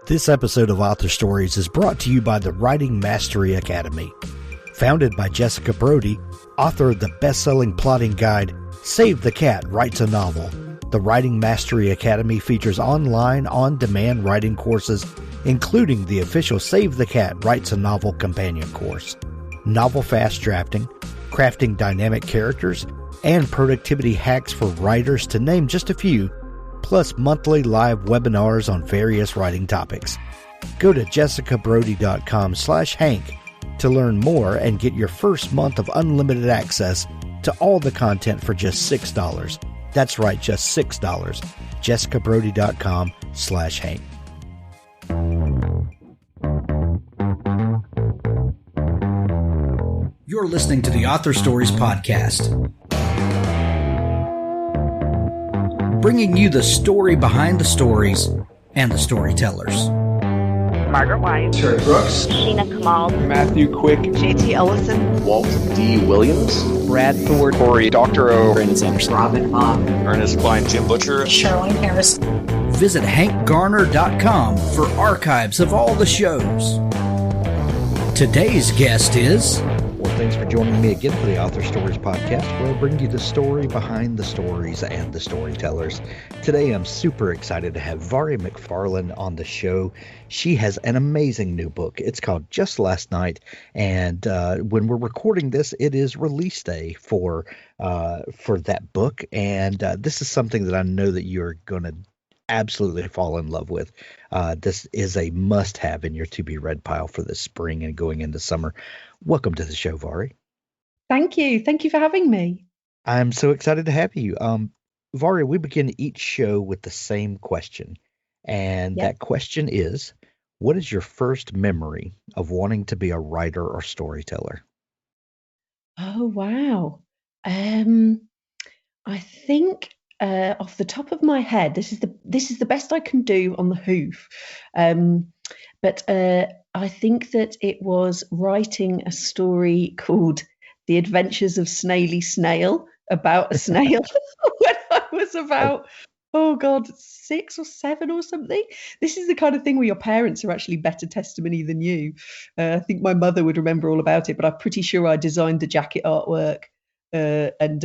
This episode of Author Stories is brought to you by the Writing Mastery Academy. Founded by Jessica Brody, author of the best-selling plotting guide, Save the Cat Writes a Novel. The Writing Mastery Academy features online, on-demand writing courses, including the official Save the Cat Writes a Novel companion course, novel fast drafting, crafting dynamic characters, and productivity hacks for writers, to name just a few, plus monthly live webinars on various writing topics. Go to jessicabrody.com/Hank to learn more and get your first month of unlimited access to all the content for just $6. That's right, just $6. jessicabrody.com/Hank. You're listening to the Author Stories podcast, bringing you the story behind the stories and the storytellers. Margaret White, Terry Brooks, Sheena Kamal, Matthew Quick, JT Ellison, Walt D. Williams, Brad Ford, Corey Dr. O, Brandon Sanderson, Robin Mom, Ernest Klein, Jim Butcher, Charlene Harris. Visit hankgarner.com for archives of all the shows. Today's guest is... Well, thanks for joining me again for the Author Stories podcast, where I bring you the story behind the stories and the storytellers. Today, I'm super excited to have Mhairi McFarlane on the show. She has an amazing new book. It's called Just Last Night, and when we're recording this, it is release day for that book, and this is something that I know that you're going to absolutely fall in love with. This is a must-have in your to-be-read pile for this spring and going into summer. Welcome to the show, Mhairi. Thank you. Thank you for having me. I'm so excited to have you. Mhairi, we begin each show with the same question. And that question is, what is your first memory of wanting to be a writer or storyteller? Oh, wow. I think off the top of my head, this is the best I can do on the hoof. But I think that it was writing a story called The Adventures of Snaily Snail, about a snail when I was about, 6 or 7 or something. This is the kind of thing where your parents are actually better testimony than you. I think my mother would remember all about it, but I'm pretty sure I designed the jacket artwork and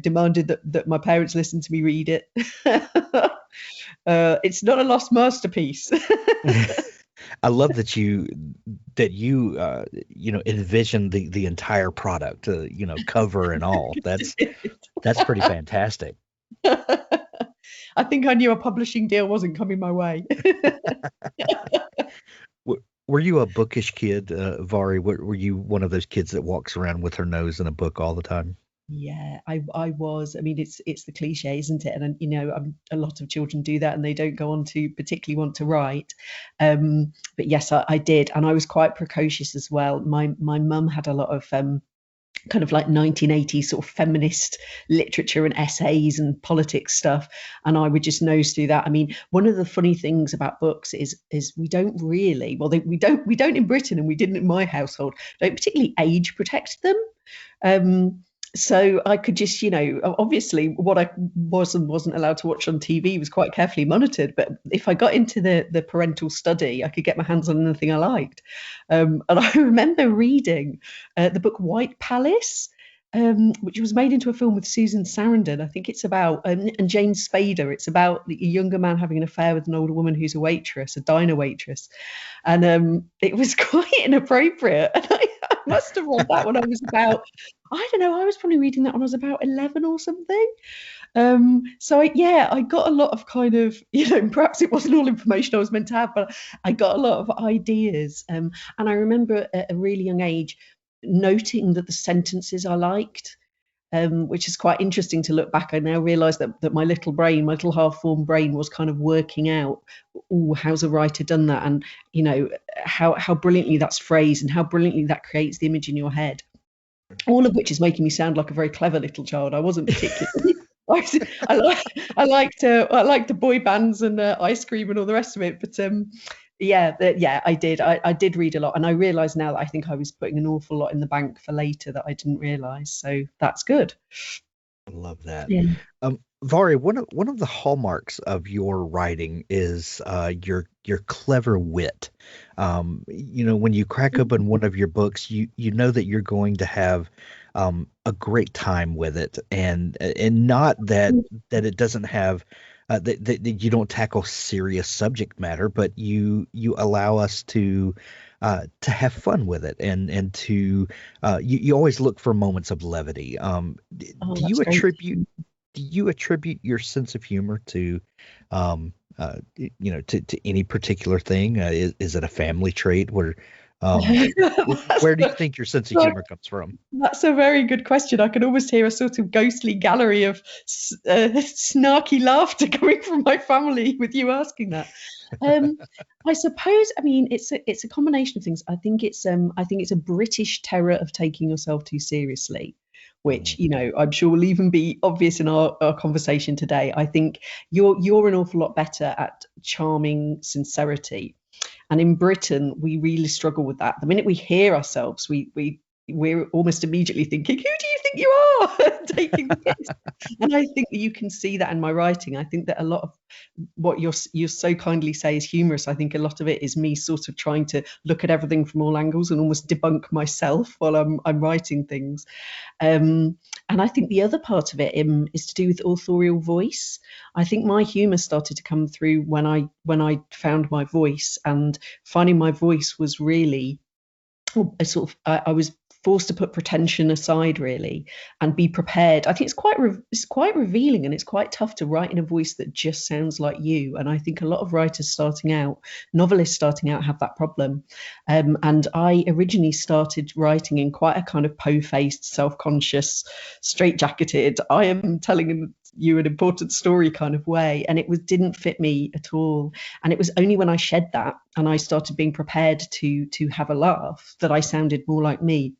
demanded that my parents listen to me read it. It's not a lost masterpiece. I love that you envision the entire product, cover and all. That's pretty fantastic. I think I knew a publishing deal wasn't coming my way. Were you a bookish kid, Mhairi? Were you one of those kids that walks around with her nose in a book all the time? Yeah, I was. I mean, it's the cliche, isn't it? And a lot of children do that, and they don't go on to particularly want to write. But yes, I did, and I was quite precocious as well. My mum had a lot of kind of like 1980s sort of feminist literature and essays and politics stuff, and I would just nose through that. I mean, one of the funny things about books is we don't really, we don't in Britain, and we didn't in my household, don't particularly age protect them. So I could just, obviously what I was and wasn't allowed to watch on TV was quite carefully monitored. But if I got into the parental study, I could get my hands on anything I liked. And I remember reading the book White Palace, which was made into a film with Susan Sarandon. I think it's about, and James Spader. It's about a younger man having an affair with an older woman who's a waitress, a diner waitress. And it was quite inappropriate. And I must have read that when I was about, I don't know, I was probably reading that when I was about 11 or something. So I got a lot of kind of, perhaps it wasn't all information I was meant to have, but I got a lot of ideas. And I remember at a really young age noting that the sentences I liked, which is quite interesting to look back. I now realise that my little half-formed brain was kind of working out, how's a writer done that? And, how brilliantly that's phrased and how brilliantly that creates the image in your head. All of which is making me sound like a very clever little child. I wasn't particularly. I liked the boy bands and ice cream and all the rest of it. But I did. I did read a lot, and I realise now that I think I was putting an awful lot in the bank for later that I didn't realise. So that's good. I love that. Yeah. Vari, one of the hallmarks of your writing is your clever wit. When you crack open one of your books, you know that you're going to have a great time with it, and not that it doesn't have that you don't tackle serious subject matter, but you allow us to have fun with it, and to you always look for moments of levity. Oh, Do that's you great. attribute your sense of humor to to any particular thing? Is it a family trait? Um That's where do you think your sense of a, humor comes from? that's a very good question. I can almost hear a sort of ghostly gallery of snarky laughter coming from my family with you asking that. Um, I suppose. I mean, it's a combination of things. I think it's a British terror of taking yourself too seriously, which Mhm. I'm sure will even be obvious in our conversation today. I think you're an awful lot better at charming sincerity, and in Britain, we really struggle with that. The minute we hear ourselves, we're almost immediately thinking, "Who do you think you are?" taking the piss. And I think that you can see that in my writing. I think that a lot of what you so kindly say is humorous. I think a lot of it is me sort of trying to look at everything from all angles and almost debunk myself while I'm writing things. And I think the other part of it is to do with authorial voice. I think my humour started to come through when I found my voice, and finding my voice was really a sort of I was forced to put pretension aside really and be prepared. I think it's quite revealing, and it's quite tough to write in a voice that just sounds like you. And I think a lot of writers starting out, novelists starting out, have that problem. And I originally started writing in quite a kind of po-faced, self-conscious, straight-jacketed, I am telling you an important story kind of way, and it didn't fit me at all. And it was only when I shed that and I started being prepared to have a laugh that I sounded more like me.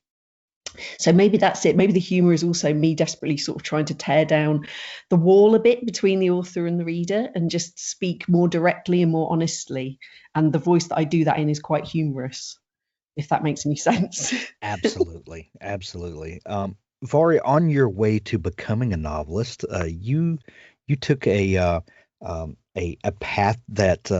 So maybe that's it. Maybe the humor is also me desperately sort of trying to tear down the wall a bit between the author and the reader and just speak more directly and more honestly. And the voice that I do that in is quite humorous, if that makes any sense. Absolutely, absolutely. Vari, on your way to becoming a novelist, you took a path that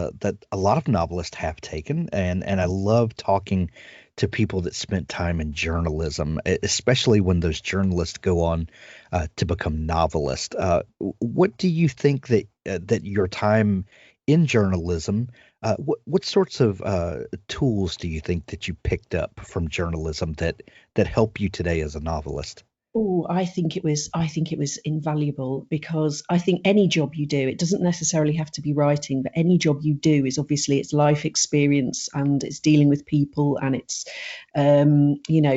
a lot of novelists have taken, and I love talking to people that spent time in journalism, especially when those journalists go on to become novelists. What do you think that your time in journalism, what sorts of tools do you think that you picked up from journalism that help you today as a novelist? Oh, I think it was invaluable, because I think any job you do, it doesn't necessarily have to be writing, but any job you do is obviously it's life experience, and it's dealing with people, and it's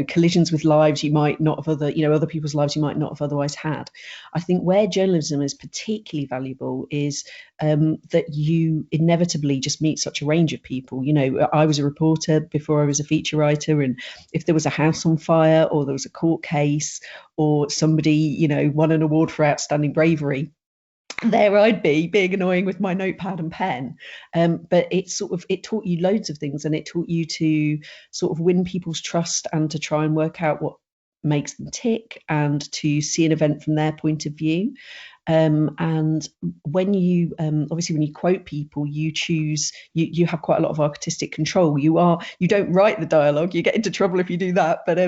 collisions with lives you might not have other people's lives you might not have otherwise had. I think where journalism is particularly valuable is that you inevitably just meet such a range of people. I was a reporter before I was a feature writer, and if there was a house on fire or there was a court case or somebody, won an award for outstanding bravery, there I'd be being annoying with my notepad and pen. But it taught you loads of things, and it taught you to sort of win people's trust and to try and work out what makes them tick and to see an event from their point of view. And when you obviously when you quote people, you have quite a lot of artistic control. You don't write the dialogue, you get into trouble if you do that, but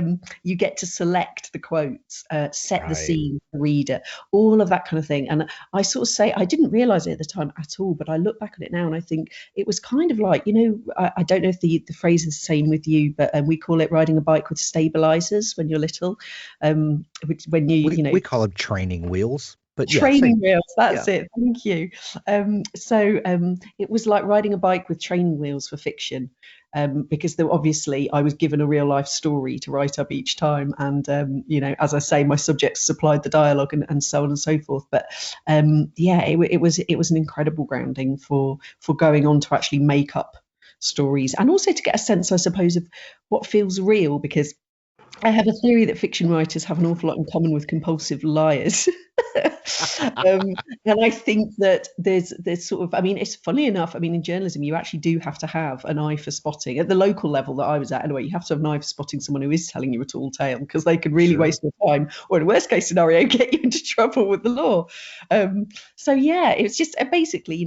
you get to select the quotes, set the Right. scene, the reader, all of that kind of thing. And I sort of say I didn't realize it at the time at all, but I look back at it now and I think it was kind of like, I don't know if the phrase is the same with you, but we call it riding a bike with stabilizers when you're little. Which when We call them training wheels, but yeah, training same. wheels, Yeah. that's it, thank you. So it was like riding a bike with training wheels for fiction, because obviously I was given a real life story to write up each time, and as I say, my subjects supplied the dialogue, and so on and so forth. But yeah, it was an incredible grounding for going on to actually make up stories, and also to get a sense, I suppose, of what feels real, because I have a theory that fiction writers have an awful lot in common with compulsive liars. And I think that there's sort of, I mean, it's funny enough, I mean, in journalism, you actually do have to have an eye for spotting. At the local level that I was at, anyway, you have to have an eye for spotting someone who is telling you a tall tale, because they could really waste your time, or in a worst case scenario, get you into trouble with the law. So yeah, it's just basically,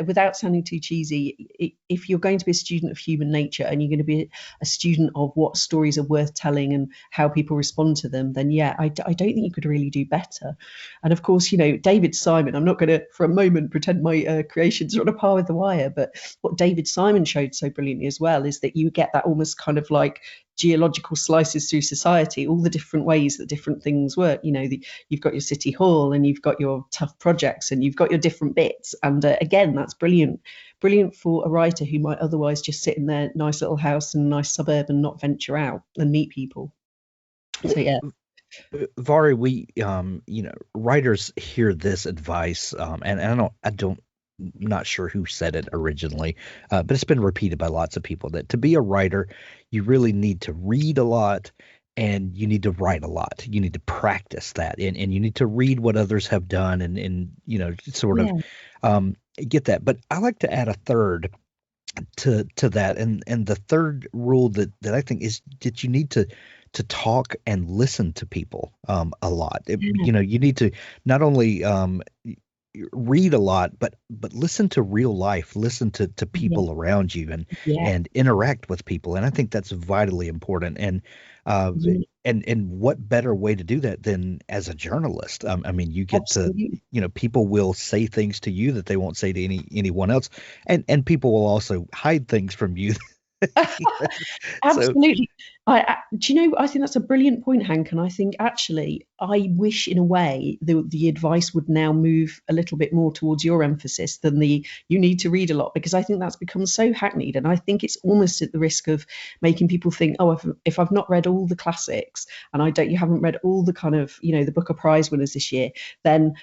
without sounding too cheesy, if you're going to be a student of human nature and you're going to be a student of what stories are worth telling and how people respond to them, then yeah, I don't think you could really do better. And of course, David Simon, I'm not going to for a moment pretend my creations are on a par with The Wire, but what David Simon showed so brilliantly as well is that you get that almost kind of like geological slices through society, all the different ways that different things work. You've got your city hall, and you've got your tough projects, and you've got your different bits. And again, that's brilliant for a writer who might otherwise just sit in their nice little house in a nice suburb and not venture out and meet people. So yeah. Vari, we writers hear this advice, and I'm not sure who said it originally, but it's been repeated by lots of people, that to be a writer, you really need to read a lot and you need to write a lot. You need to practice that, and you need to read what others have done, and sort of get that. But I like to add a third to that, and the third rule that I think is that you need to talk and listen to people a lot. You need to not only read a lot, but listen to real life, listen to people around you, and interact with people. And I think that's vitally important. And what better way to do that than as a journalist? I mean, you get Absolutely. To, people will say things to you that they won't say to anyone else, and people will also hide things from you. Absolutely. I think that's a brilliant point, Hank. And I think actually, I wish in a way the advice would now move a little bit more towards your emphasis than you need to read a lot, because I think that's become so hackneyed. And I think it's almost at the risk of making people think, oh, if I've not read all the classics, and you haven't read all the kind of, the Booker Prize winners this year, then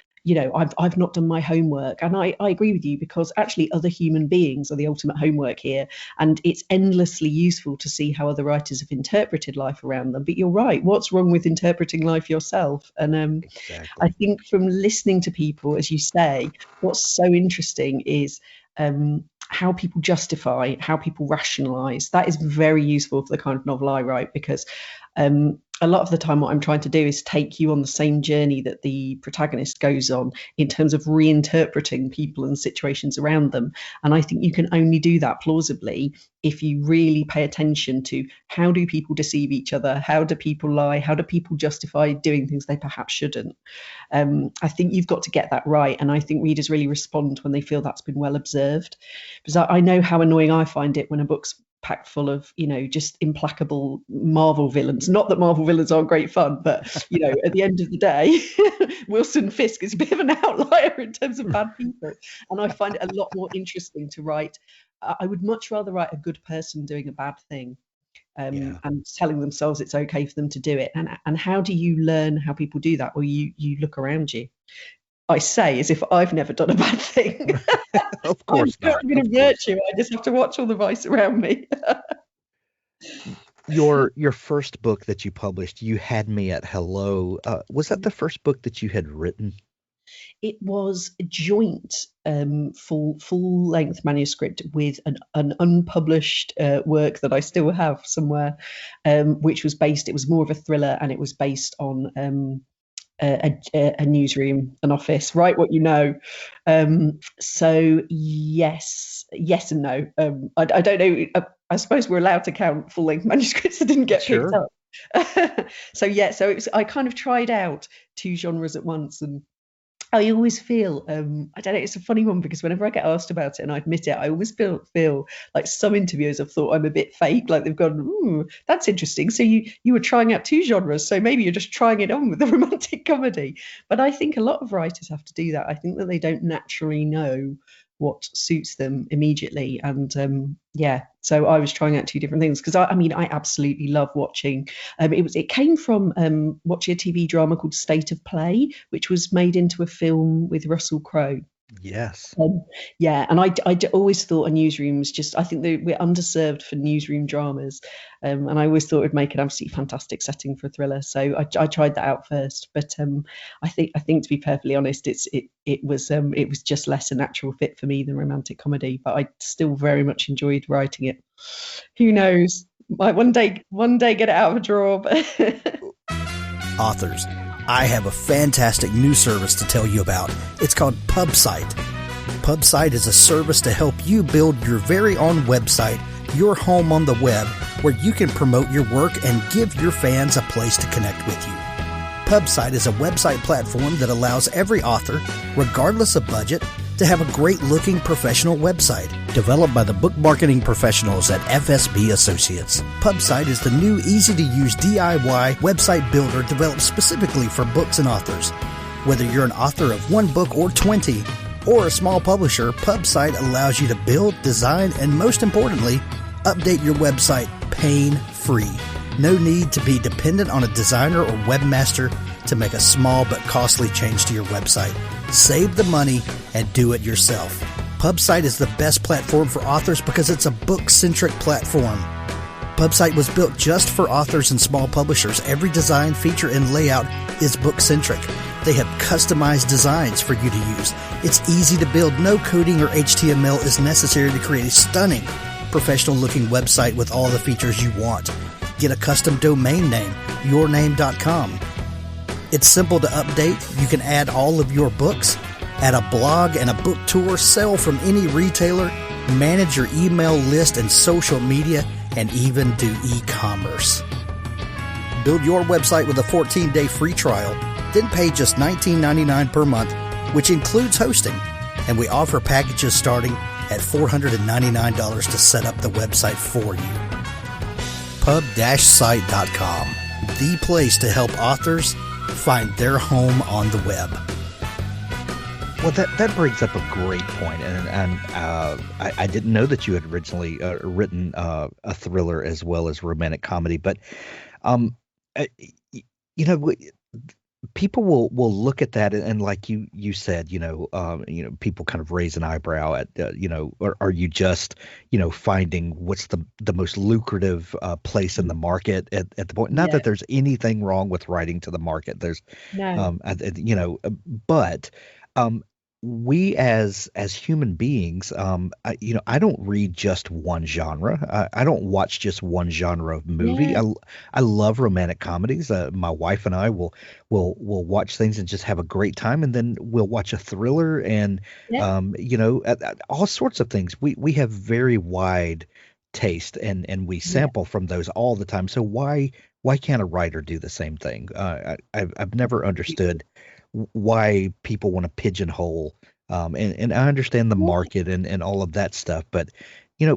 I've not done my homework. And I agree with you, because actually other human beings are the ultimate homework here. And it's endlessly useful to see how other writers have interpreted life around them. But you're right. What's wrong with interpreting life yourself? And exactly. I think from listening to people, as you say, what's so interesting is how people justify, how people rationalize. That is very useful for the kind of novel I write, because a lot of the time what I'm trying to do is take you on the same journey that the protagonist goes on in terms of reinterpreting people and situations around them. And I think you can only do that plausibly if you really pay attention to how do people deceive each other, how do people lie, how do people justify doing things they perhaps shouldn't. I think you've got to get that right. And I think readers really respond when they feel that's been well observed. Because I know how annoying I find it when a book's packed full of, just implacable Marvel villains. Not that Marvel villains aren't great fun, but, at the end of the day, Wilson Fisk is a bit of an outlier in terms of bad people. And I find it a lot more interesting to write. I would much rather write a good person doing a bad thing and telling themselves it's okay for them to do it. And how do you learn how people do that? Well, you look around you. I say as if I've never done a bad thing. Of course not. I'm going to virtue. I just have to watch all the vice around me. Your first book that you published, You Had Me at Hello. Was that the first book that you had written? It was a joint full length manuscript with an unpublished work that I still have somewhere, which was based. It was more of a thriller, and it was based on a newsroom, an office, write what you know. So yes and no. I don't know. I suppose we're allowed to count full-length manuscripts that didn't get picked up. So it was. I kind of tried out two genres at once, and I always feel, I don't know, it's a funny one, because whenever I get asked about it, and I admit it, I always feel like some interviewers have thought I'm a bit fake, like they've gone, ooh, that's interesting. So you were trying out two genres, so maybe you're just trying it on with the romantic comedy. But I think a lot of writers have to do that. I think that they don't naturally know what suits them immediately. And so I was trying out two different things, because I absolutely love watching. It came from watching a TV drama called State of Play, which was made into a film with Russell Crowe. Yes. Yeah, and always thought a newsroom was just, I think that we're underserved for newsroom dramas. And I always thought it would make an absolutely fantastic setting for a thriller. So I tried that out first. But I think to be perfectly honest, it was just less a natural fit for me than romantic comedy. But I still very much enjoyed writing it. Who knows? Might one day get it out of a drawer. But Authors, I have a fantastic new service to tell you about. It's called PubSite. PubSite is a service to help you build your very own website, your home on the web, where you can promote your work and give your fans a place to connect with you. PubSite is a website platform that allows every author, regardless of budget, to have a great-looking professional website. Developed by the book marketing professionals at FSB Associates, PubSite is the new easy-to-use DIY website builder developed specifically for books and authors. Whether you're an author of one book or 20, or a small publisher, PubSite allows you to build, design, and most importantly, update your website pain-free. No need to be dependent on a designer or webmaster to make a small but costly change to your website. Save the money and do it yourself. PubSite is the best platform for authors because it's a book-centric platform. PubSite was built just for authors and small publishers. Every design, feature, and layout is book-centric. They have customized designs for you to use. It's easy to build. No coding or HTML is necessary to create a stunning, professional-looking website with all the features you want. Get a custom domain name, yourname.com. It's simple to update. You can add all of your books, add a blog and a book tour, sell from any retailer, manage your email list and social media, and even do e-commerce. Build your website with a 14-day free trial, then pay just $19.99 per month, which includes hosting. And we offer packages starting at $499 to set up the website for you. Pub-site.com, the place to help authors find their home on the web. Well, that brings up a great point, and I didn't know that you had originally written a thriller as well as romantic comedy, but you know, people will look at that and like you said, people kind of raise an eyebrow at or are you just finding what's the most lucrative place in the market at the point? Not that there's anything wrong with writing to the market. There's but we as human beings, I don't read just one genre. I don't watch just one genre of movie. Yeah. I love romantic comedies. My wife and I will watch things and just have a great time, and then we'll watch a thriller and all sorts of things. We have very wide taste and we sample from those all the time. So why can't a writer do the same thing? I've never understood why people want to pigeonhole, and I understand the market and all of that stuff, but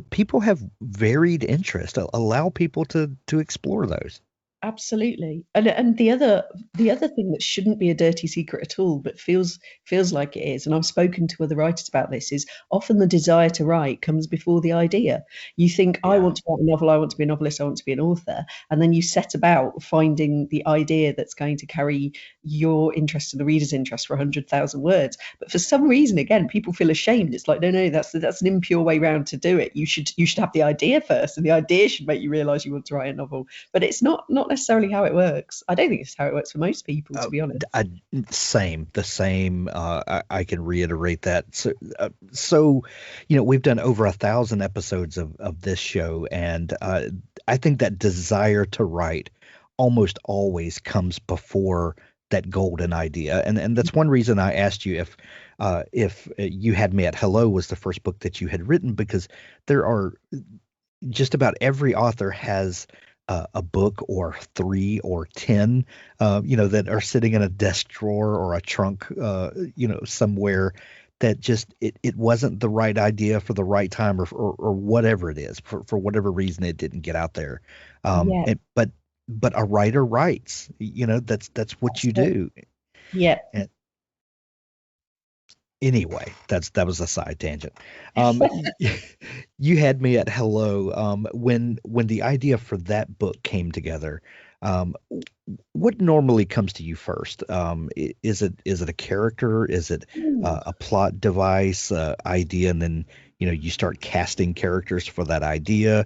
people have varied interest. Allow people to explore those. Absolutely. And the other thing that shouldn't be a dirty secret at all, but feels like it is, and I've spoken to other writers about this, is often the desire to write comes before the idea. You think, I want to write a novel, I want to be a novelist, I want to be an author, and then you set about finding the idea that's going to carry your interest and the reader's interest for 100,000 words. But for some reason, again, people feel ashamed. It's like, no, that's an impure way round to do it. You should have the idea first, and the idea should make you realize you want to write a novel. But it's not necessarily how it works. I don't think it's how it works for most people, to be honest. The same. I can reiterate that. So we've done over 1,000 episodes of this show, and I think that desire to write almost always comes before that golden idea, and that's one reason I asked you if You Had Me at Hello was the first book that you had written, because there are just about every author has a book or 3 or 10, that are sitting in a desk drawer or a trunk, somewhere that just it wasn't the right idea for the right time or whatever it is, for whatever reason it didn't get out there. But a writer writes, that's what you do. Yeah. And anyway, that was a side tangent. You Had Me at Hello. When the idea for that book came together, What normally comes to you first? Is it a character? Is it a plot device, idea, and then you start casting characters for that idea?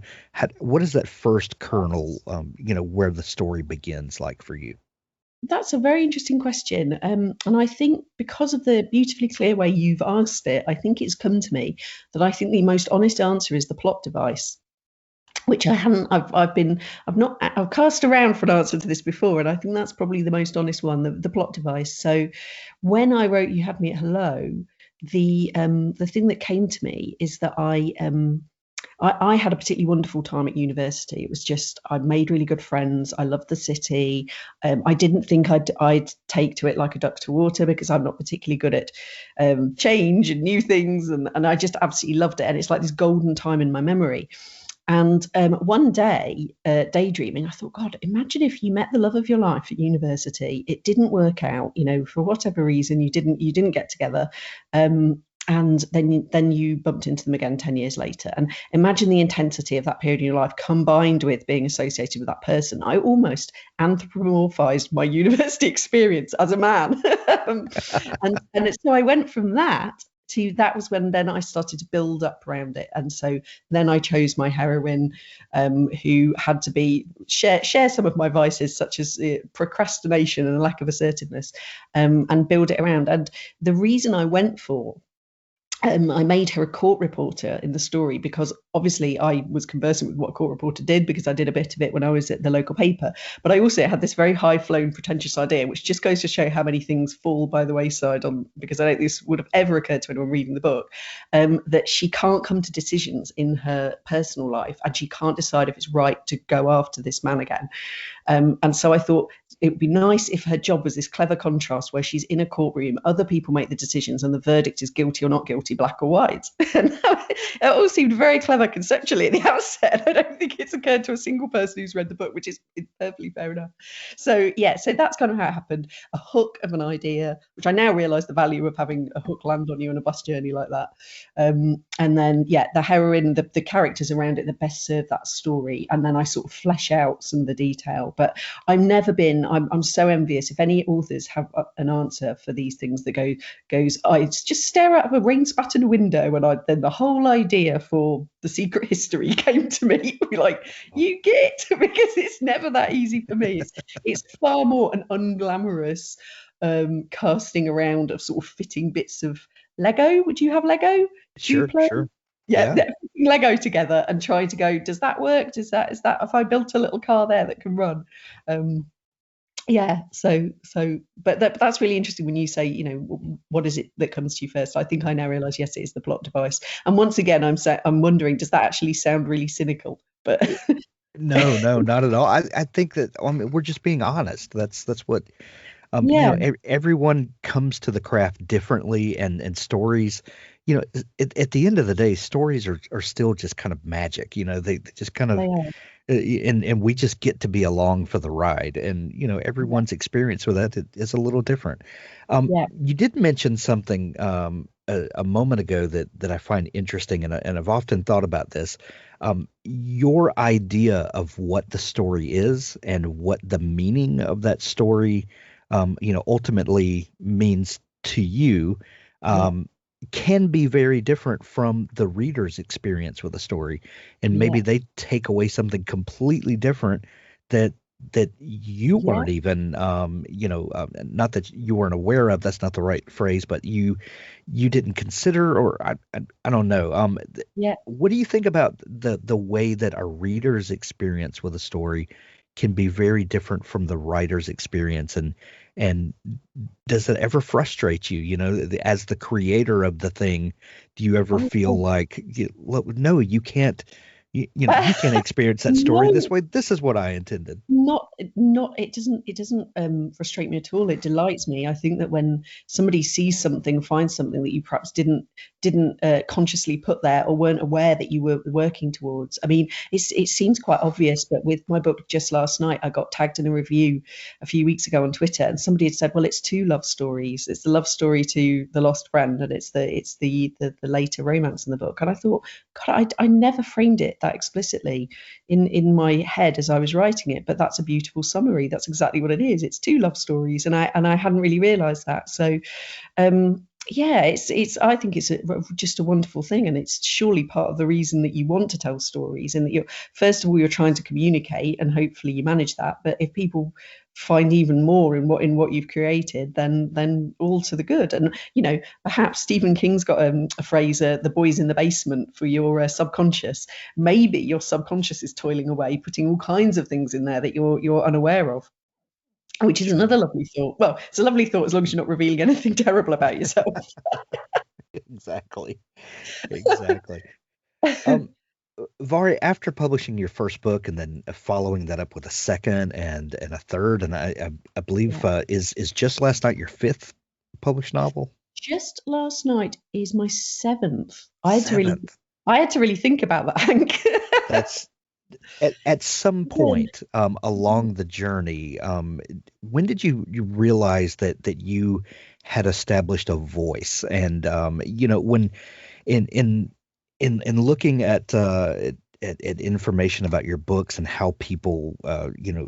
What is that first kernel? Where the story begins, like for you? That's a very interesting question. And I think because of the beautifully clear way you've asked it, I think it's come to me that I think the most honest answer is the plot device, which I haven't, I've cast around for an answer to this before. And I think that's probably the most honest one, the plot device. So when I wrote You Had Me at Hello, the thing that came to me is that I had a particularly wonderful time at university. It was just, I made really good friends. I loved the city. I didn't think I'd take to it like a duck to water, because I'm not particularly good at change and new things. And I just absolutely loved it. And it's like this golden time in my memory. And one day, daydreaming, I thought, God, imagine if you met the love of your life at university. It didn't work out, for whatever reason, you didn't get together. And then you bumped into them again 10 years later. And imagine the intensity of that period in your life combined with being associated with that person. I almost anthropomorphized my university experience as a man. and so I went from that to, that was when then I started to build up around it. And so then I chose my heroine, who had to be share some of my vices, such as procrastination and a lack of assertiveness, and build it around. And the reason I went for I made her a court reporter in the story, because obviously I was conversant with what a court reporter did, because I did a bit of it when I was at the local paper. But I also had this very high-flown, pretentious idea, which just goes to show how many things fall by the wayside, because I don't think this would have ever occurred to anyone reading the book, that she can't come to decisions in her personal life, and she can't decide if it's right to go after this man again. And so I thought it would be nice if her job was this clever contrast where she's in a courtroom, other people make the decisions, and the verdict is guilty or not guilty, black or white. And it all seemed very clever conceptually at the outset. I don't think it's occurred to a single person who's read the book, which is perfectly fair enough. So so that's kind of how it happened. A hook of an idea, which I now realise the value of having a hook land on you on a bus journey like that. And then, the heroine, the characters around it that best serve that story. And then I sort of flesh out some of the detail. But I'm so envious if any authors have an answer for these things that goes, I just stare out of a rain spattered window, and then the whole idea for The Secret History came to me. Be like, you get, because it's never that easy for me. It's far more an unglamorous casting around of sort of fitting bits of Lego. Would you have Lego? Sure. Yeah. Lego together and try to go, does that work? Is that if I built a little car there that can run? But that's really interesting when you say, what is it that comes to you first? I think I now realize, yes, it is the plot device. And once again, I'm wondering, does that actually sound really cynical? But No, not at all. I think that, we're just being honest. That's what, everyone comes to the craft differently, and stories, at the end of the day, stories are still just kind of magic. They just kind of, and we just get to be along for the ride, and everyone's experience with that is a little different. You did mention something a moment ago that I find interesting, and I've often thought about this. Your idea of what the story is and what the meaning of that story ultimately means to you, can be very different from the reader's experience with a story, and maybe they take away something completely different that you weren't even not that you weren't aware of, that's not the right phrase, but you didn't consider, or I don't know. What do you think about the way that a reader's experience with a story can be very different from the writer's experience, and does it ever frustrate you? As the creator of the thing, do you ever feel like, no, you can't, you can't experience that story this way? This is what I intended. Not it doesn't frustrate me at all. It delights me. I think that when somebody sees something, finds something that you perhaps didn't consciously put there, or weren't aware that you were working towards. I mean, it seems quite obvious, but with my book just last night, I got tagged in a review a few weeks ago on Twitter, and somebody had said, well, it's two love stories. It's the love story to the lost friend, and it's the later romance in the book. And I thought, God, I never framed it that explicitly in my head as I was writing it, but that's a beautiful summary. That's exactly what it is. It's two love stories, and I hadn't really realised that. So yeah, it's I think it's just a wonderful thing, and it's surely part of the reason that you want to tell stories, and that you're, first of all, you're trying to communicate, and hopefully you manage that. But if people find even more in what you've created, then all to the good. And perhaps Stephen King's got a phrase, the boys in the basement, for your subconscious. Maybe your subconscious is toiling away, putting all kinds of things in there that you're unaware of, which is another lovely thought. Well, it's a lovely thought as long as you're not revealing anything terrible about yourself. Exactly. Vari, after publishing your first book and then following that up with a second and a third, and I believe is Just Last Night your fifth published novel? Just Last Night is my seventh. I had to really think about that, Hank. That's at some point along the journey. When did you realize that you had established a voice? And when in looking at information about your books and how people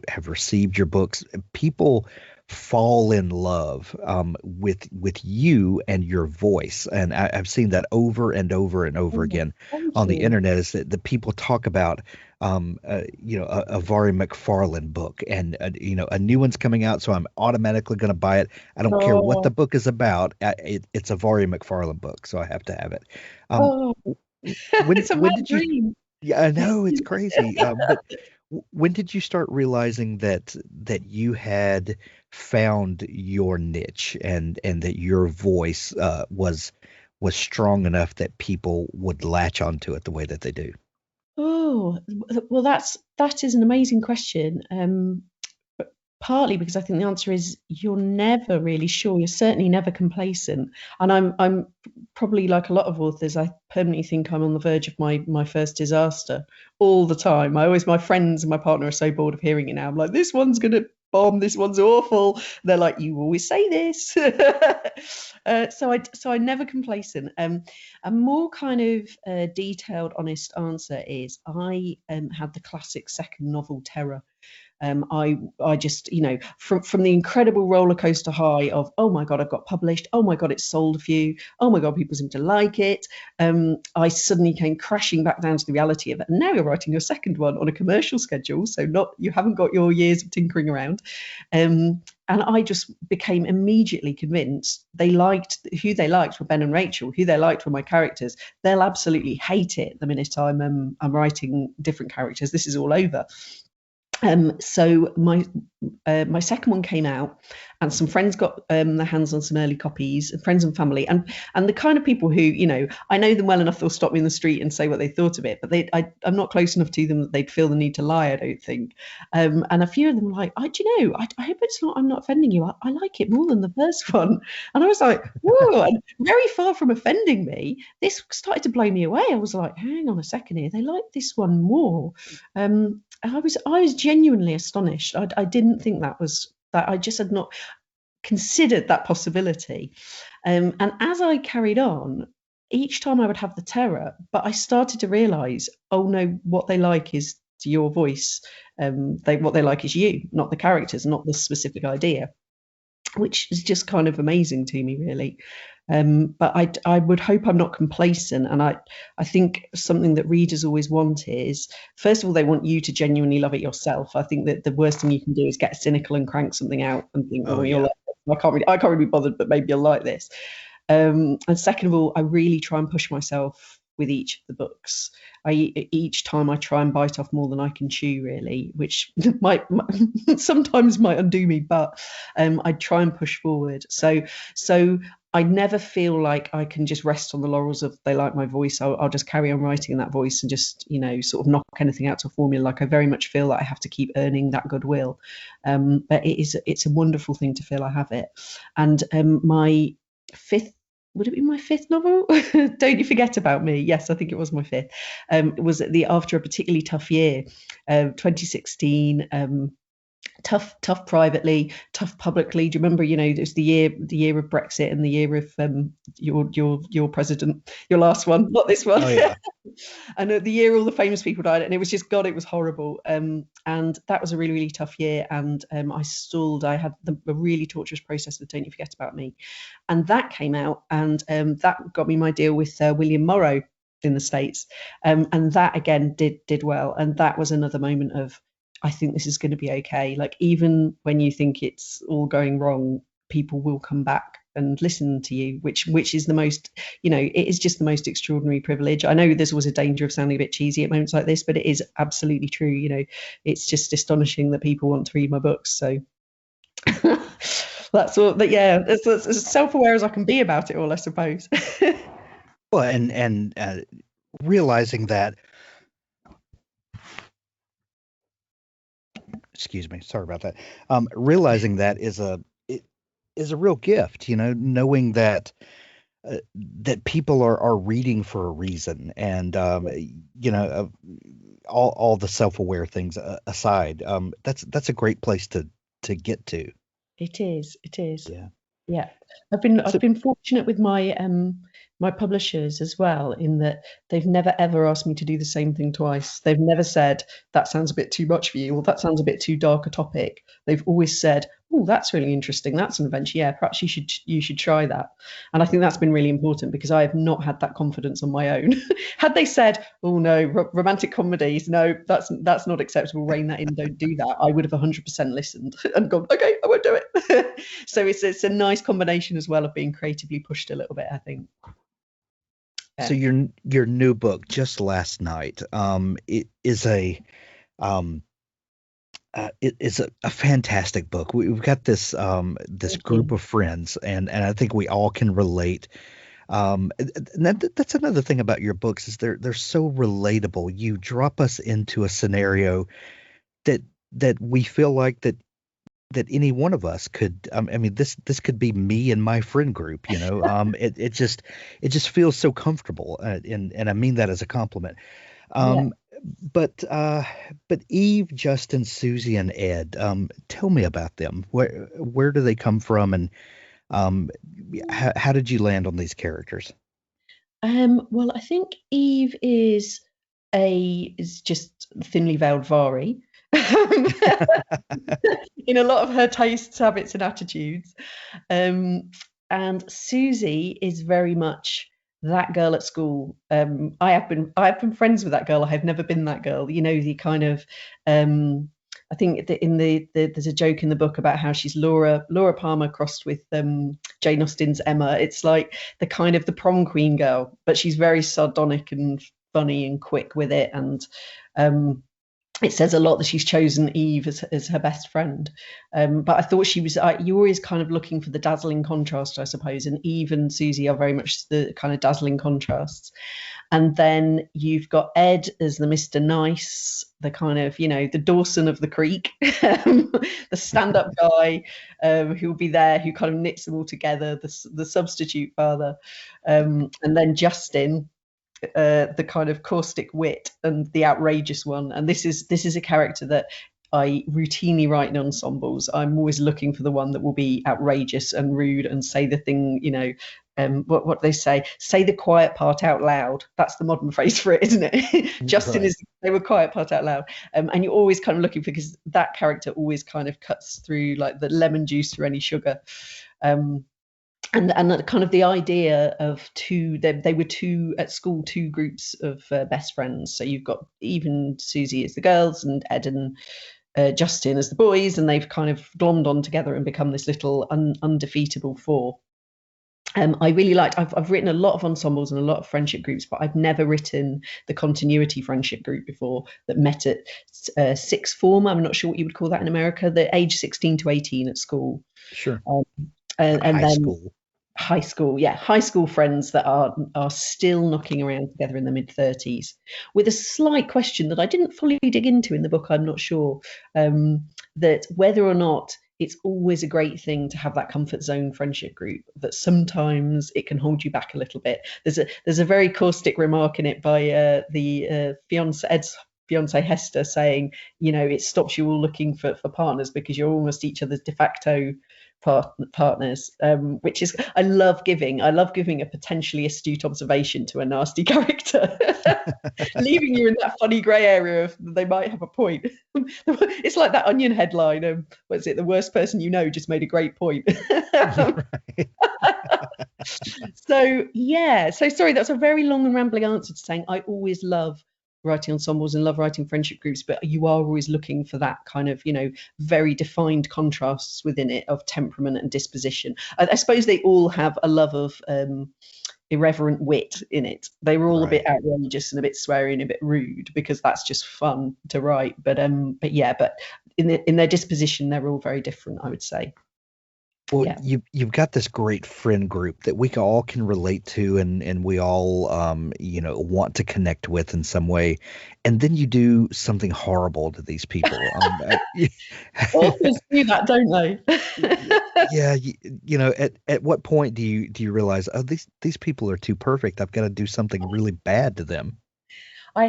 have received your books, people fall in love with you and your voice, and I've seen that over and over and over again on the internet. Is that the people talk about a Mhairi McFarlane book, and a new one's coming out, so I'm automatically going to buy it. I don't care what the book is about. It's a Mhairi McFarlane book, so I have to have it. It's a wet dream. Yeah, I know, it's crazy. But when did you start realizing that you had found your niche and that your voice was strong enough that people would latch onto it the way that they do? Oh, well, that is an amazing question. Partly because I think the answer is you're never really sure. You're certainly never complacent. And I'm probably like a lot of authors. I permanently think I'm on the verge of my first disaster all the time. My friends and my partner are so bored of hearing it now. I'm like, this one's gonna bomb. This one's awful. They're like, you always say this. So I'm never complacent. A more kind of detailed, honest answer is I had the classic second novel terror. I just, from the incredible roller coaster high of, oh my God, I've got published. Oh my God, it's sold a few. Oh my God, people seem to like it. I suddenly came crashing back down to the reality of it. And now you're writing your second one on a commercial schedule. So you haven't got your years of tinkering around. And I just became immediately convinced who they liked were Ben and Rachel, who they liked were my characters. They'll absolutely hate it the minute I'm writing different characters. This is all over. So my second one came out, and some friends got their hands on some early copies, friends and family, and the kind of people who, I know them well enough, they'll stop me in the street and say what they thought of it, but I'm not close enough to them that they'd feel the need to lie, I don't think. And a few of them were like, I hope I'm not offending you. I like it more than the first one. And I was like, whoa, and very far from offending me, this started to blow me away. I was like, hang on a second here, they like this one more. I was genuinely astonished. I didn't think that I just had not considered that possibility. And as I carried on, each time I would have the terror, but I started to realize, oh no, what they like is your voice. What they like is you, not the characters, not the specific idea, which is just kind of amazing to me, really. But I would hope I'm not complacent. And I think something that readers always want is, first of all, they want you to genuinely love it yourself. I think that the worst thing you can do is get cynical and crank something out and think, you'll like it. I can't really be bothered, but maybe you'll like this. And second of all, I really try and push myself with each of the books. Each time I try and bite off more than I can chew, really, which might sometimes might undo me, but I try and push forward. So I never feel like I can just rest on the laurels of they like my voice. I'll just carry on writing in that voice and just, sort of knock anything out to a formula. Like I very much feel that I have to keep earning that goodwill. But it's a wonderful thing to feel I have it. And my fifth, would it be my fifth novel? Don't You Forget About Me. Yes, I think it was my fifth. It was after a particularly tough year, 2016. tough privately, tough publicly. Do you remember, there's the year of Brexit and the year of your president, your last one, not this one. Oh yeah. And the year all the famous people died, and it was just, God, it was horrible. And that was a really, really tough year. And I stalled. I had a really torturous process with Don't You Forget About Me, and that came out, and that got me my deal with William Morrow in the States, and that again did well. And that was another moment of, I think this is going to be okay. Like, even when you think it's all going wrong, people will come back and listen to you, which is the most, it is just the most extraordinary privilege. I know there's always a danger of sounding a bit cheesy at moments like this, but it is absolutely true. It's just astonishing that people want to read my books. So that's all. But yeah, as self-aware as I can be about it all, I suppose. Well, and realizing that. Excuse me, sorry about that. Realizing that is a real gift, knowing that that people are reading for a reason, and all the self-aware things aside, that's a great place to get to. It is. Yeah. I've been fortunate with my publishers as well, in that they've never ever asked me to do the same thing twice. They've never said, that sounds a bit too much for you, or that sounds a bit too dark a topic. They've always said, oh, that's really interesting, that's an adventure, yeah, perhaps you should try that. And I think that's been really important, because I have not had that confidence on my own. Had they said, oh no, romantic comedies, no, that's not acceptable, rein that in, don't do that, I would have 100% listened and gone, okay, I won't do it. So it's a nice combination as well of being creatively pushed a little bit, I think. So your new book, Just Last Night, it is a fantastic book. We've got this group of friends, and I think we all can relate. And that's another thing about your books, is they're so relatable. You drop us into a scenario that we feel like that any one of us could. I mean, this could be me and my friend group. It just feels so comfortable, and I mean that as a compliment. But Eve, Justin, Susie, and Ed, tell me about them. Where do they come from, and how did you land on these characters? Well, I think Eve is just thinly veiled Vari. In a lot of her tastes, habits, and attitudes. And Susie is very much that girl at school. I have been friends with that girl. I have never been that girl. The kind of I think there's a joke in the book about how she's Laura Palmer crossed with Jane Austen's Emma. It's like the kind of the prom queen girl, but she's very sardonic and funny and quick with it. And it says a lot that she's chosen Eve as her best friend. But I thought she was, you're always kind of looking for the dazzling contrast, I suppose. And Eve and Susie are very much the kind of dazzling contrasts. And then you've got Ed as the Mr. Nice, the kind of, the Dawson of the Creek, the stand-up guy who'll be there, who kind of knits them all together, the substitute father. And then Justin, the kind of caustic wit and the outrageous one. And this is a character that I routinely write in ensembles. I'm always looking for the one that will be outrageous and rude and say the thing, what they say the quiet part out loud. That's the modern phrase for it, isn't it? Justin Right. is they were quiet part out loud. And you're always kind of looking for, because that character always kind of cuts through like the lemon juice through any sugar. And kind of the idea of they were two at school, two groups of best friends. So you've got even Susie as the girls and Ed and Justin as the boys, and they've kind of glommed on together and become this little undefeatable four. I really liked, I've written a lot of ensembles and a lot of friendship groups, but I've never written the continuity friendship group before that met at sixth form. I'm not sure what you would call that in America, the age 16 to 18 at school. Sure. And High then school. high school friends that are still knocking around together in the mid-30s, with a slight question that I didn't fully dig into in the book. I'm not sure that whether or not it's always a great thing to have that comfort zone friendship group, that sometimes it can hold you back a little bit. There's a very caustic remark in it by the fiance, Ed's fiance Hester saying, it stops you all looking for partners because you're almost each other's de facto partners, which is I love giving a potentially astute observation to a nasty character, leaving you in that funny grey area of they might have a point. It's like that Onion headline, what is it, the worst person you know just made a great point. So sorry, that's a very long and rambling answer to saying I always love writing ensembles and love writing friendship groups, but you are always looking for that kind of, very defined contrasts within it of temperament and disposition. I suppose they all have a love of irreverent wit in it. They were all a bit outrageous and a bit sweary and a bit rude because that's just fun to write. But in their disposition, they're all very different, I would say. Well, you've got this great friend group that we all can relate to, and we all want to connect with in some way, and then you do something horrible to these people. Authors do that, don't they? At what point do you realize, oh, these people are too perfect? I've got to do something really bad to them. I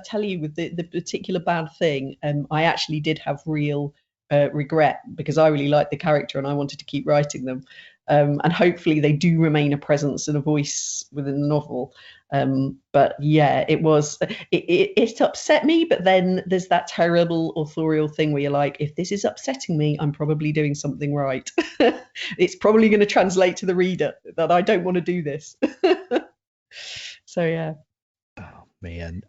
tell you, with the particular bad thing, I actually did have real regret because I really liked the character and I wanted to keep writing them, and hopefully they do remain a presence and a voice within the novel. But yeah, it upset me, but then there's that terrible authorial thing where you're like, if this is upsetting me, I'm probably doing something right. It's probably going to translate to the reader that I don't want to do this. So yeah. Man.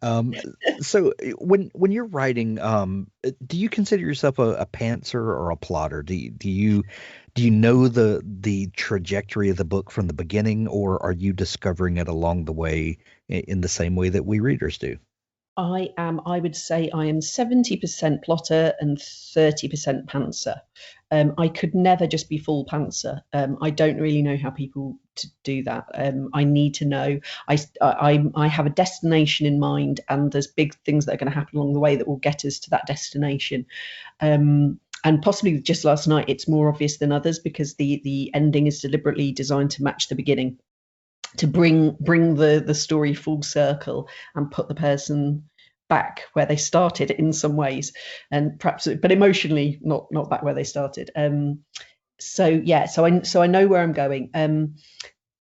So when you're writing, do you consider yourself a pantser or a plotter? Do you know the trajectory of the book from the beginning, or are you discovering it along the way in the same way that we readers do? I would say I am 70% plotter and 30% pantser. I could never just be full pantser. I don't really know how people do that. I need to know. I have a destination in mind, and there's big things that are going to happen along the way that will get us to that destination. And possibly just last night, it's more obvious than others because the ending is deliberately designed to match the beginning, to bring the story full circle and put the person back where they started in some ways, and perhaps, but emotionally not back where they started. So I know where I'm going.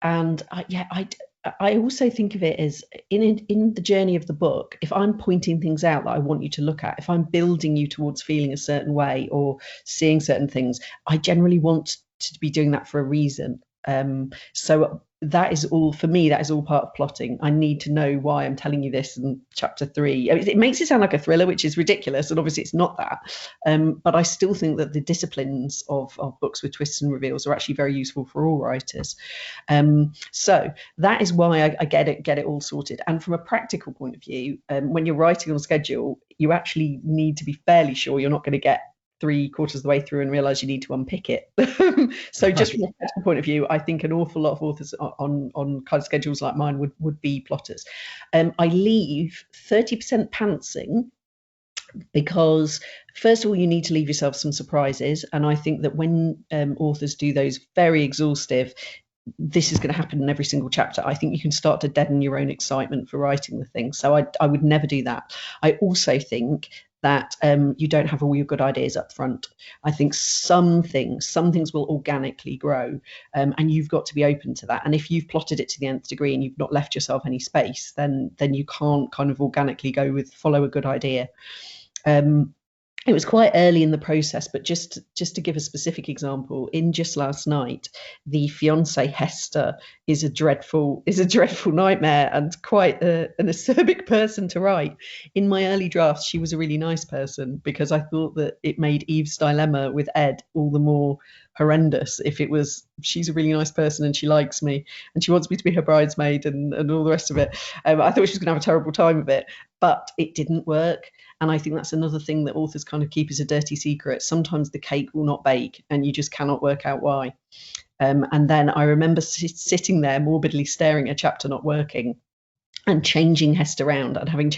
And I also think of it as in the journey of the book, if I'm pointing things out that I want you to look at, if I'm building you towards feeling a certain way or seeing certain things, I generally want to be doing that for a reason. So that is all for me. That is all part of plotting. I need to know why I'm telling you this in chapter 3. I mean, it makes it sound like a thriller, which is ridiculous, and obviously it's not that. But I still think that the disciplines of books with twists and reveals are actually very useful for all writers. So that is why I get it all sorted. And from a practical point of view, when you're writing on schedule, you actually need to be fairly sure you're not going to get 3/4 of the way through and realize you need to unpick it. So just from a practical point of view, I think an awful lot of authors on kind of schedules like mine would be plotters. I leave 30% pantsing because, first of all, you need to leave yourself some surprises, and I think that when authors do those very exhaustive, this is going to happen in every single chapter, I think you can start to deaden your own excitement for writing the thing. So I would never do that. I also think that you don't have all your good ideas up front. I think some things will organically grow, and you've got to be open to that. And if you've plotted it to the nth degree and you've not left yourself any space, then you can't kind of organically follow a good idea. It was quite early in the process, but just to give a specific example, in Just Last Night, the fiance Hester is a dreadful nightmare and quite an acerbic person to write. In my early drafts, she was a really nice person because I thought that it made Eve's dilemma with Ed all the more horrendous if it was she's a really nice person and she likes me and she wants me to be her bridesmaid and all the rest of it. I thought she was going to have a terrible time of it, but it didn't work. And I think that's another thing that authors kind of keep as a dirty secret. Sometimes the cake will not bake and you just cannot work out why. And then I remember sitting there morbidly staring at a chapter not working and changing Hester around and having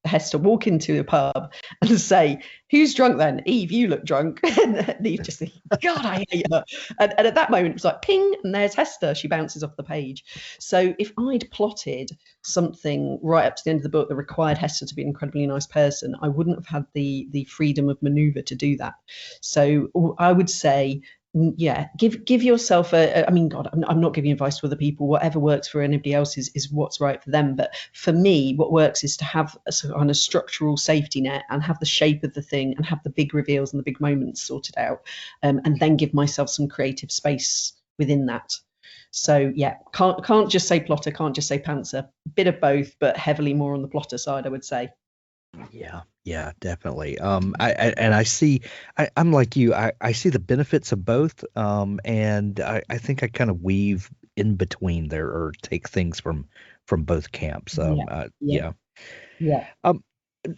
Hester walk into a pub and say, "Who's drunk then? Eve, you look drunk." And Eve just thinking, "God, I hate her." And at that moment, it was like, ping, and there's Hester. She bounces off the page. So if I'd plotted something right up to the end of the book that required Hester to be an incredibly nice person, I wouldn't have had the freedom of maneuver to do that. So I would say, yeah, give yourself I mean, God, I'm not giving advice to other people. Whatever works for anybody else is what's right for them. But for me, what works is to have a sort of structural safety net and have the shape of the thing and have the big reveals and the big moments sorted out, and then give myself some creative space within that. So yeah, can't just say plotter, can't just say pantser. Bit of both, but heavily more on the plotter side, I would say. Yeah, definitely. I see. I'm like you. I see the benefits of both. And I think I kind of weave in between there, or take things from both camps. Yeah.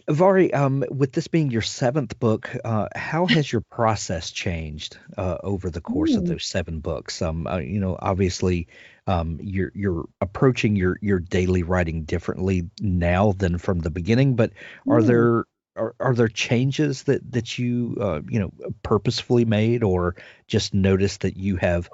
Vari, with this being your 7th book, how has your process changed over the course of those 7 books? Obviously, you're approaching your daily writing differently now than from the beginning. But are there changes that you purposefully made, or just noticed that you have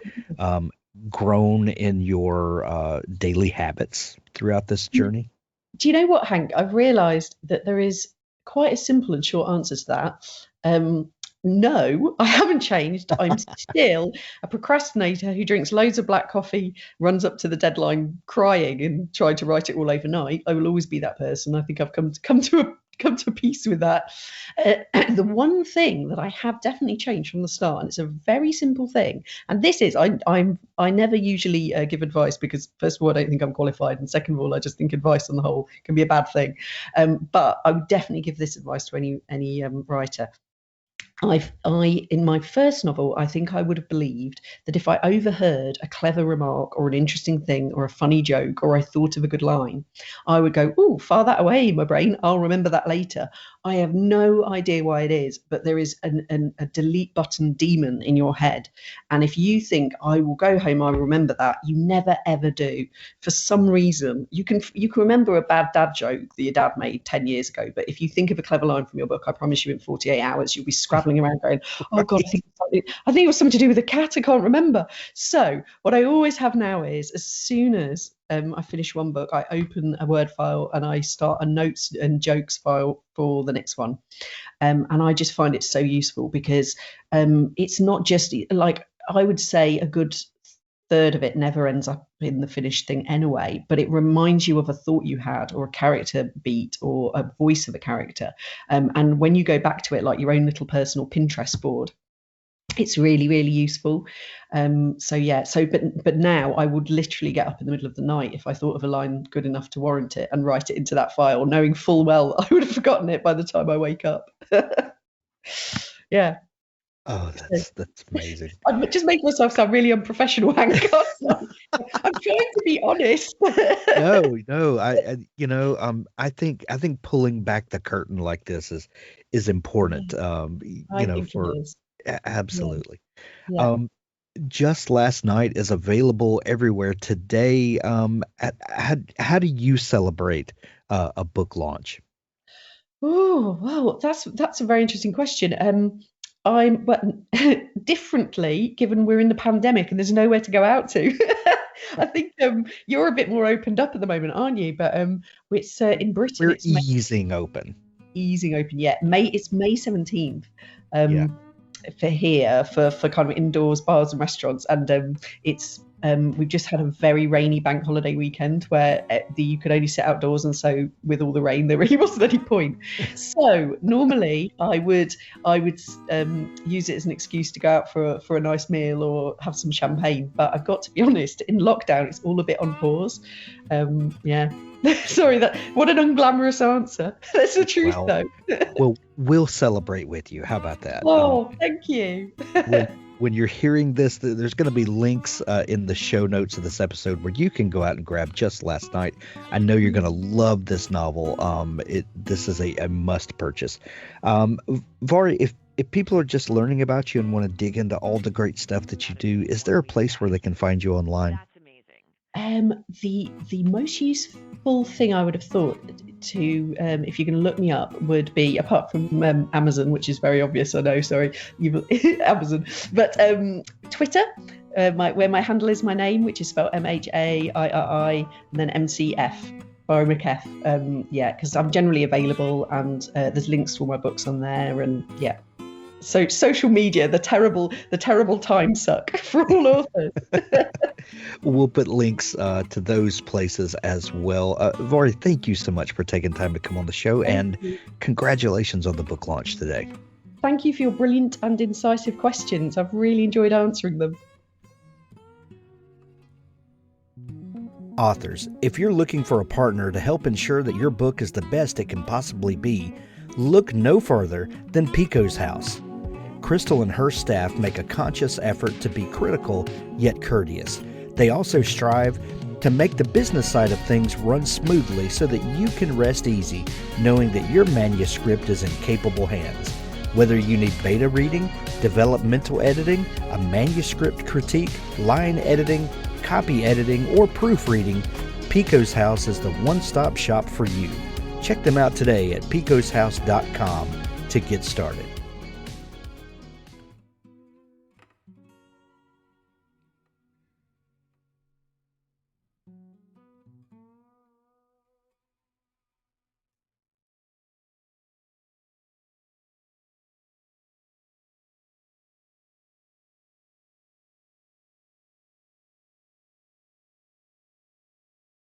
grown in your daily habits throughout this journey? Do you know what, Hank? I've realised that there is quite a simple and short answer to that. No, I haven't changed. I'm still a procrastinator who drinks loads of black coffee, runs up to the deadline crying and tried to write it all overnight. I will always be that person. I think I've come to peace with that. The one thing that I have definitely changed from the start, and it's a very simple thing, and this is I never usually give advice, because first of all, I don't think I'm qualified, and second of all, I just think advice on the whole can be a bad thing. But I would definitely give this advice to any writer. In my first novel, I think I would have believed that if I overheard a clever remark or an interesting thing or a funny joke, or I thought of a good line, I would go, "Oh, file that away in my brain. I'll remember that later." I have no idea why it is, but there is a delete button demon in your head. And if you think, "I will go home, I will remember that," you never, ever do. For some reason, you can remember a bad dad joke that your dad made 10 years ago. But if you think of a clever line from your book, I promise you in 48 hours, you'll be scrabbling around going, "Oh God, I think it was something to do with a cat. I can't remember." So what I always have now is, as soon as I finish one book, I open a Word file and I start a notes and jokes file for the next one. And I just find it so useful, because it's not just, like, I would say a good third of it never ends up in the finished thing anyway, but it reminds you of a thought you had, or a character beat, or a voice of a character. And when you go back to it, like your own little personal Pinterest board, it's really, really useful. But now I would literally get up in the middle of the night if I thought of a line good enough to warrant it, and write it into that file, knowing full well I would have forgotten it by the time I wake up. Yeah. Oh, that's amazing. I'm just making myself sound really unprofessional, Hank. I'm trying to be honest. No, I think pulling back the curtain like this is important. Absolutely. Yeah. Just Last Night is available everywhere today. How do you celebrate a book launch? Oh, well, that's a very interesting question. But differently, given we're in the pandemic and there's nowhere to go out to. I think you're a bit more opened up at the moment, aren't you? But it's in Britain. We're easing open. Yeah. It's May 17th. For here, for kind of indoors bars and restaurants, and we've just had a very rainy bank holiday weekend where you could only sit outdoors, and so with all the rain there really wasn't any point. So normally I would use it as an excuse to go out for a nice meal or have some champagne, but I've got to be honest, in lockdown it's all a bit on pause. Sorry, what an unglamorous answer. That's the truth, though. Well, we'll celebrate with you. How about that? Oh, thank you. When you're hearing this, there's going to be links in the show notes of this episode where you can go out and grab Just Last Night. I know you're going to love this novel. This is a must purchase. Vari, if people are just learning about you and want to dig into all the great stuff that you do, is there a place where they can find you online? That's amazing. The most useful thing I would have thought to, if you're going to look me up, would be, apart from Amazon, which is very obvious, I know, sorry, Amazon, but Twitter, where my handle is my name, which is spelled Mhairi, and then MCF. Mhairi McF. Because I'm generally available, and there's links to all my books on there, and yeah. So social media, the terrible time suck for all authors. We'll put links to those places as well. Mhairi, thank you so much for taking time to come on the show, and congratulations on the book launch today. Thank you for your brilliant and incisive questions. I've really enjoyed answering them. Authors, if you're looking for a partner to help ensure that your book is the best it can possibly be, look no further than Pico's House. Crystal and her staff make a conscious effort to be critical yet courteous. They also strive to make the business side of things run smoothly so that you can rest easy knowing that your manuscript is in capable hands. Whether you need beta reading, developmental editing, a manuscript critique, line editing, copy editing, or proofreading, Pico's House is the one-stop shop for you. Check them out today at picoshouse.com to get started.